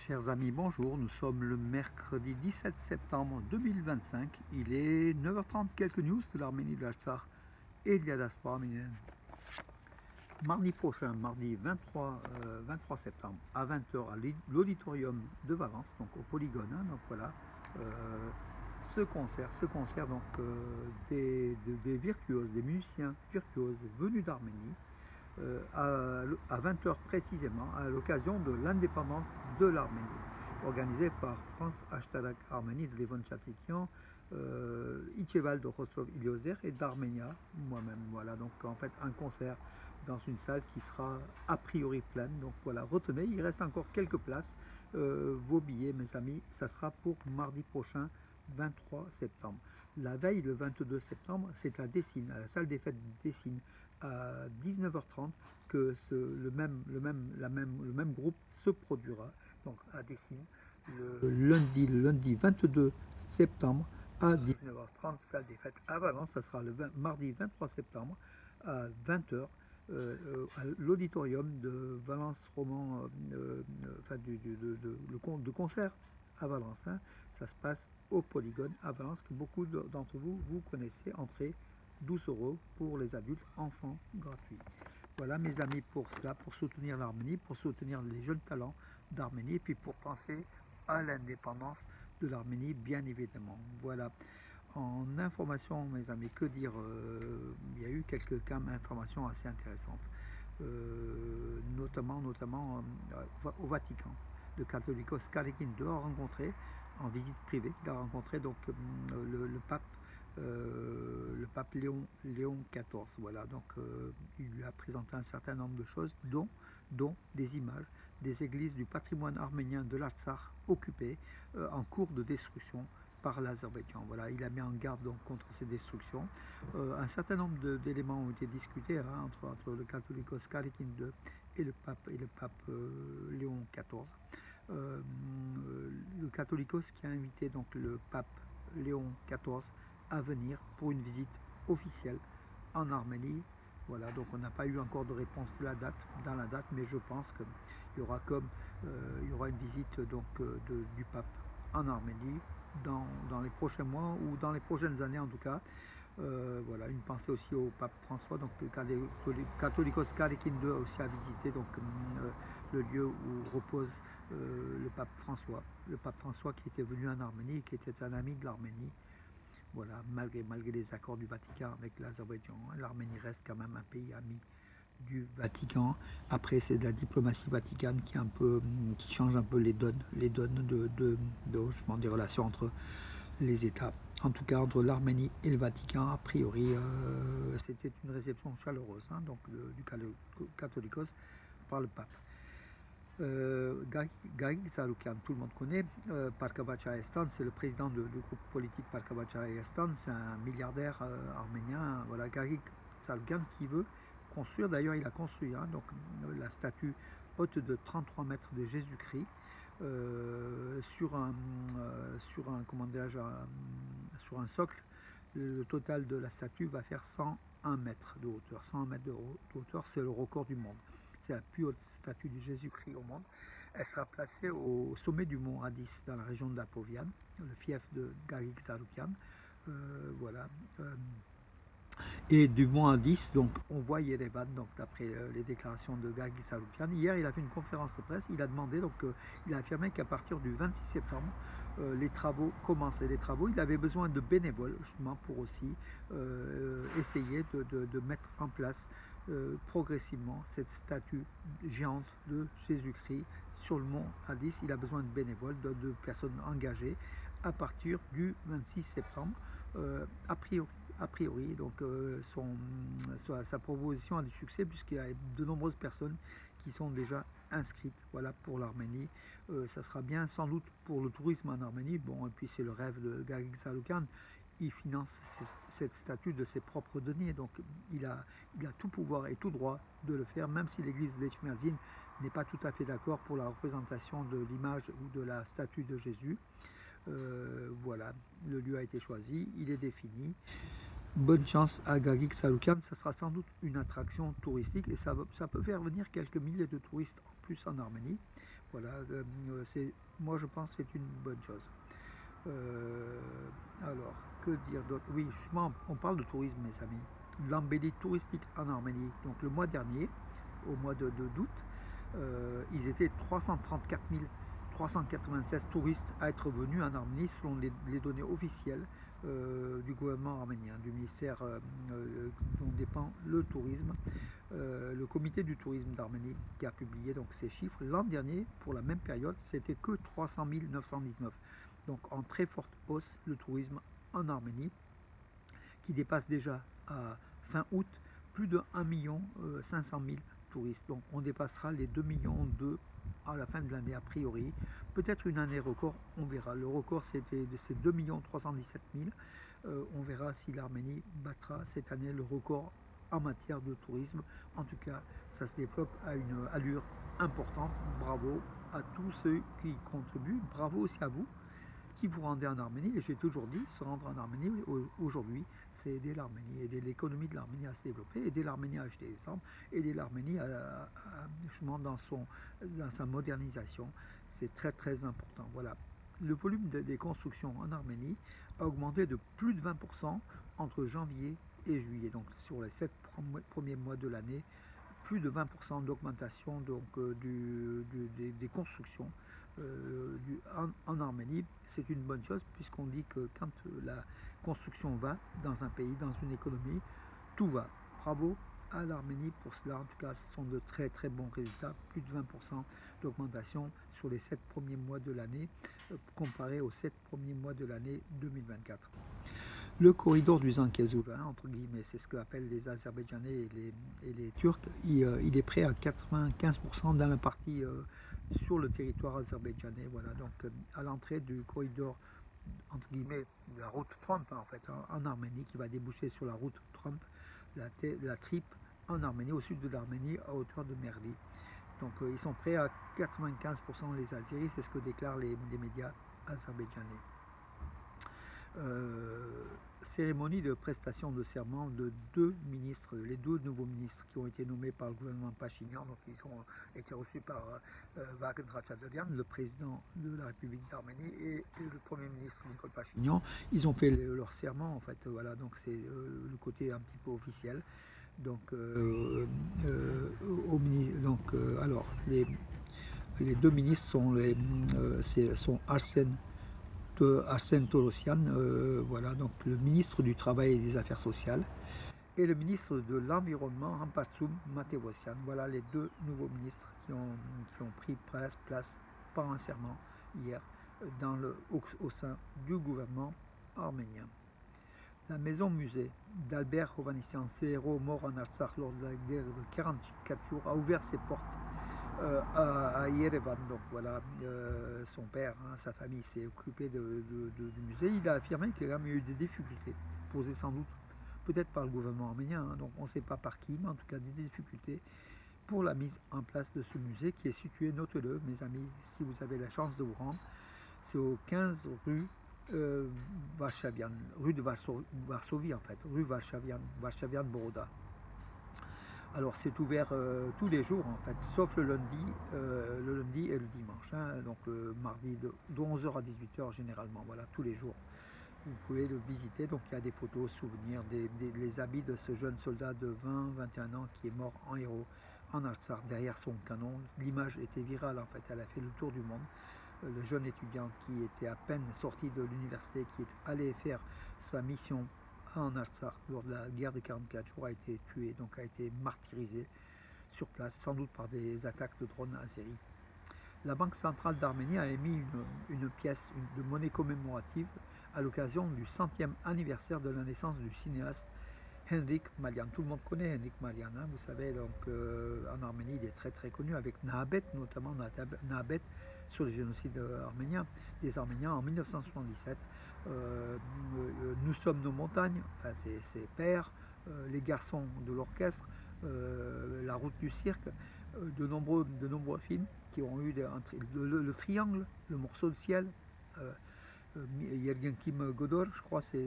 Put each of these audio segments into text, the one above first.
Chers amis, bonjour. Nous sommes le mercredi 17 septembre 2025. Il est 9h30. Quelques news de l'Arménie, de l'Artsakh et de la diaspora arménienne. Mardi prochain, mardi 23 septembre à 20h à l'auditorium de Valence, donc au Polygone. Donc voilà, ce concert donc des virtuoses, des musiciens virtuoses venus d'Arménie. À 20h précisément, à l'occasion de l'indépendance de l'Arménie, organisé par France Ashtarak Arménie de Levon Chatrikian, Icheval de Rostov Iliozer et d'Arménia, moi-même. Voilà, donc en fait un concert dans une salle qui sera a priori pleine. Donc voilà, retenez, il reste encore quelques places. Vos billets, mes amis, ça sera pour mardi prochain, 23 septembre. La veille, le 22 septembre, c'est à Dessines, à la salle des fêtes de Dessines, à 19h30, que le même groupe se produira, donc à Dessines, le lundi 22 septembre à 19h30, salle des fêtes à Valence. Ça sera le mardi 23 septembre à 20h. À l'auditorium de Valence Roman, de concert à Valence. Hein. Ça se passe au Polygone à Valence, que beaucoup d'entre vous connaissez. Entrée 12 € pour les adultes, enfants gratuits. Voilà mes amis pour cela, pour soutenir l'Arménie, pour soutenir les jeunes talents d'Arménie, et puis pour penser à l'indépendance de l'Arménie, bien évidemment. Voilà. En information, mes amis, que dire, il y a eu quelques informations assez intéressantes, notamment au Vatican. Le Catholicos Kalekin II a rencontré, en visite privée, il a rencontré donc le pape Léon XIV. Voilà, donc il lui a présenté un certain nombre de choses, dont des images des églises du patrimoine arménien de l'Artsakh occupées en cours de destruction par l'Azerbaïdjan. Voilà, il a mis en garde donc contre ces destructions. Un certain nombre d'éléments ont été discutés entre le Catholicos Kalekin II et le pape Léon XIV. Le Catholicos qui a invité donc le pape Léon XIV à venir pour une visite officielle en Arménie. Voilà, donc on n'a pas eu encore de réponse dans la date, mais je pense qu'il y aura une visite donc du pape en Arménie dans les prochains mois ou dans les prochaines années en tout cas. Voilà, une pensée aussi au pape François, donc le Catholicos Kalekin II aussi a visité donc le lieu où repose le pape François qui était venu en Arménie, qui était un ami de l'Arménie. Voilà, malgré les accords du Vatican avec l'Azerbaïdjan, l'Arménie reste quand même un pays ami du Vatican. Après, c'est de la diplomatie vaticane qui change un peu les donnes des relations entre les États. En tout cas, entre l'Arménie et le Vatican, a priori, c'était une réception chaleureuse, hein, donc du Catholicos par le pape. Gagik Tsarukyan, tout le monde connaît. Parkavacha Estan, c'est le président du groupe politique Parkavacha Estan, c'est un milliardaire arménien. Voilà, Gagik Tsarukyan qui veut construire, d'ailleurs il a construit donc, la statue haute de 33 mètres de Jésus-Christ sur un socle. Le total de la statue va faire 101 mètres de hauteur. 101 mètres de hauteur, c'est le record du monde. C'est la plus haute statue de Jésus-Christ au monde. Elle sera placée au sommet du mont Hadis, dans la région d'Apovian, le fief de Gagik Tsarukyan. Voilà. Et du mont Hadis, donc on voit Yerevan, donc d'après les déclarations de Gagik Tsarukyan. Hier, il a fait une conférence de presse. Il a demandé, donc il a affirmé qu'à partir du 26 septembre, les travaux commençaient. Il avait besoin de bénévoles justement pour aussi essayer de mettre en place progressivement cette statue géante de Jésus-Christ sur le mont Hadis. Il a besoin de bénévoles, de personnes engagées à partir du 26 septembre, a priori. Donc sa proposition a du succès puisqu'il y a de nombreuses personnes qui sont déjà inscrites, voilà, pour l'Arménie. Ça sera bien sans doute pour le tourisme en Arménie. Bon, et puis c'est le rêve de Gagik Tsarukyan. Il finance cette statue de ses propres deniers, donc il a tout pouvoir et tout droit de le faire, même si l'église d'Echmiadzin n'est pas tout à fait d'accord pour la représentation de l'image ou de la statue de Jésus. Voilà, le lieu a été choisi, il est défini. Bonne chance à Gagik Tsarukyan, ça sera sans doute une attraction touristique et ça peut faire venir quelques milliers de touristes en plus en Arménie. Voilà, moi je pense que c'est une bonne chose. Alors, que dire d'autre? Oui, justement, on parle de tourisme, mes amis. L'embellie touristique en Arménie. Donc le mois dernier, au mois d'août, ils étaient 334 396 touristes à être venus en Arménie selon les données officielles du gouvernement arménien, du ministère dont dépend le tourisme, le comité du tourisme d'Arménie qui a publié donc ces chiffres. L'an dernier, pour la même période, c'était que 300 919. Donc en très forte hausse le tourisme en Arménie, qui dépasse déjà à fin août plus de 1 500 000 touristes. Donc on dépassera les 2 millions à la fin de l'année a priori. Peut-être une année record, on verra. Le record c'était de ces 2 317 000. On verra si l'Arménie battra cette année le record en matière de tourisme. En tout cas, ça se développe à une allure importante. Bravo à tous ceux qui contribuent. Bravo aussi à vous qui vous rendez en Arménie. Et j'ai toujours dit, se rendre en Arménie aujourd'hui, c'est aider l'Arménie, aider l'économie de l'Arménie à se développer, aider l'Arménie à acheter des armes, aider l'Arménie justement dans sa modernisation. C'est très très important. Voilà. Le volume des constructions en Arménie a augmenté de plus de 20% entre janvier et juillet. Donc sur les 7 premiers mois de l'année, plus de 20% d'augmentation des constructions en Arménie. C'est une bonne chose puisqu'on dit que quand la construction va dans un pays, dans une économie, tout va. Bravo à l'Arménie pour cela. En tout cas, ce sont de très très bons résultats. Plus de 20% d'augmentation sur les 7 premiers mois de l'année comparé aux 7 premiers mois de l'année 2024. Le corridor du Zangezur, entre guillemets, c'est ce qu'appellent les Azerbaïdjanais et les Turcs, il est prêt à 95% dans la partie sur le territoire azerbaïdjanais. Voilà, donc à l'entrée du corridor, entre guillemets, de la route Trump, en fait, en Arménie, qui va déboucher sur la route Trump, la Tripe, en Arménie, au sud de l'Arménie, à hauteur de Merli. Donc ils sont prêts à 95% les Azeris, c'est ce que déclarent les médias azerbaïdjanais. Cérémonie de prestation de serment de deux ministres, les deux nouveaux ministres qui ont été nommés par le gouvernement Pachinian. Donc ils ont été reçus par Vakht Ratchaburian, le président de la République d'Arménie, et le premier ministre Nicole Pachinian. Ils ont fait leur serment en fait. Voilà, donc c'est le côté un petit peu officiel. Donc, alors les deux ministres sont Arsène Torossian, voilà, donc le ministre du Travail et des Affaires sociales, et le ministre de l'Environnement, Hampasum Matevosian. Voilà les deux nouveaux ministres qui ont pris place par un serment hier au sein du gouvernement arménien. La maison-musée d'Albert Hovhannisyan, ce héros mort en Artsakh lors de la guerre de 44 jours, a ouvert ses portes à Yerevan. Donc voilà, son père, sa famille s'est occupée du musée. Il a affirmé qu'il y a eu des difficultés posées sans doute peut-être par le gouvernement arménien, donc on ne sait pas par qui, mais en tout cas des difficultés pour la mise en place de ce musée qui est situé, notez-le mes amis, si vous avez la chance de vous rendre, c'est au 15 rue Varshavian, rue de Varsovie en fait, rue Varshavian Boroda. Alors c'est ouvert tous les jours en fait, sauf le lundi et le dimanche, donc le mardi de 11h à 18h généralement, voilà, tous les jours. Vous pouvez le visiter, donc il y a des photos, souvenirs, les habits de ce jeune soldat de 20-21 ans qui est mort en héros en Artsakh derrière son canon. L'image était virale en fait, elle a fait le tour du monde. Le jeune étudiant qui était à peine sorti de l'université, qui est allé faire sa mission en Artsakh lors de la guerre de 44 jours, a été tué, donc a été martyrisé sur place, sans doute par des attaques de drones azéris. La Banque centrale d'Arménie a émis une pièce de monnaie commémorative à l'occasion du 100e anniversaire de la naissance du cinéaste Henrik Malian. Tout le monde connaît Henrik Malian, vous savez, donc en Arménie il est très très connu avec Nahabet, notamment Nahabet sur le génocide arménien, des Arméniens en 1977. Nous sommes nos montagnes, enfin c'est Père, les garçons de l'orchestre, la route du cirque, de nombreux films qui ont eu le triangle, le morceau de ciel, Yergin Kim Godor, je crois, c'est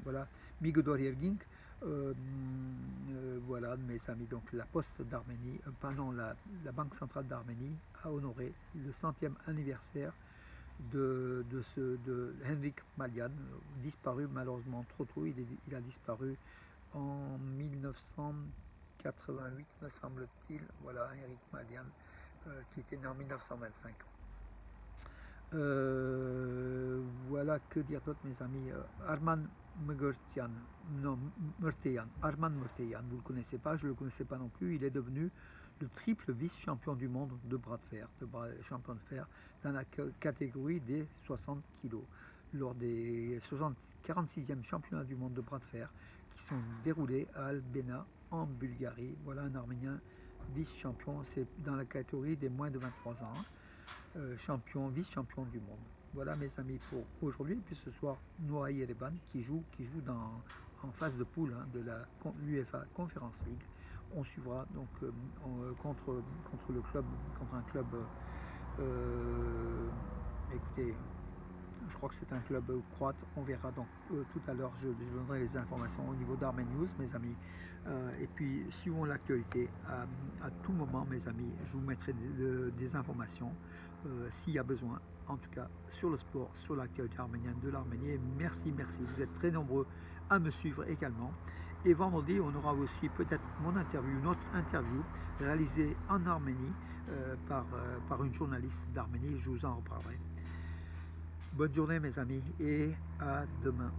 voilà, Mi Godor Yergin, Voilà mes amis, donc la Poste d'Arménie, pardon, la Banque centrale d'Arménie a honoré le 100e anniversaire de Henrik Malian, disparu malheureusement trop tôt. Il a disparu en 1988, me semble-t-il. Voilà, Henrik Malian, qui était né en 1925. Voilà, que dire d'autre mes amis. Arman Murteyan, non, Murteyan, Arman Murteyan, vous ne le connaissez pas, je ne le connaissais pas non plus. Il est devenu le triple vice-champion du monde de bras de fer, champion de fer dans la catégorie des 60 kg, lors des 46e championnats du monde de bras de fer qui sont déroulés à Albena en Bulgarie. Voilà un Arménien vice-champion, c'est dans la catégorie des moins de 23 ans. Vice-champion du monde. Voilà mes amis pour aujourd'hui. Puis ce soir, Noah Yerevan qui joue en phase de poule de l'UEFA Conference League. On suivra donc contre un club. Écoutez, je crois que c'est un club croate. On verra donc tout à l'heure. Je donnerai les informations au niveau d'Armen News, mes amis. Et puis suivons l'actualité à tout moment, mes amis. Je vous mettrai des informations s'il y a besoin, en tout cas sur le sport, sur l'actualité arménienne de l'Arménie. Merci, vous êtes très nombreux à me suivre également. Et vendredi, on aura aussi peut-être une autre interview réalisée en Arménie par une journaliste d'Arménie. Je vous en reparlerai. Bonne journée mes amis et à demain.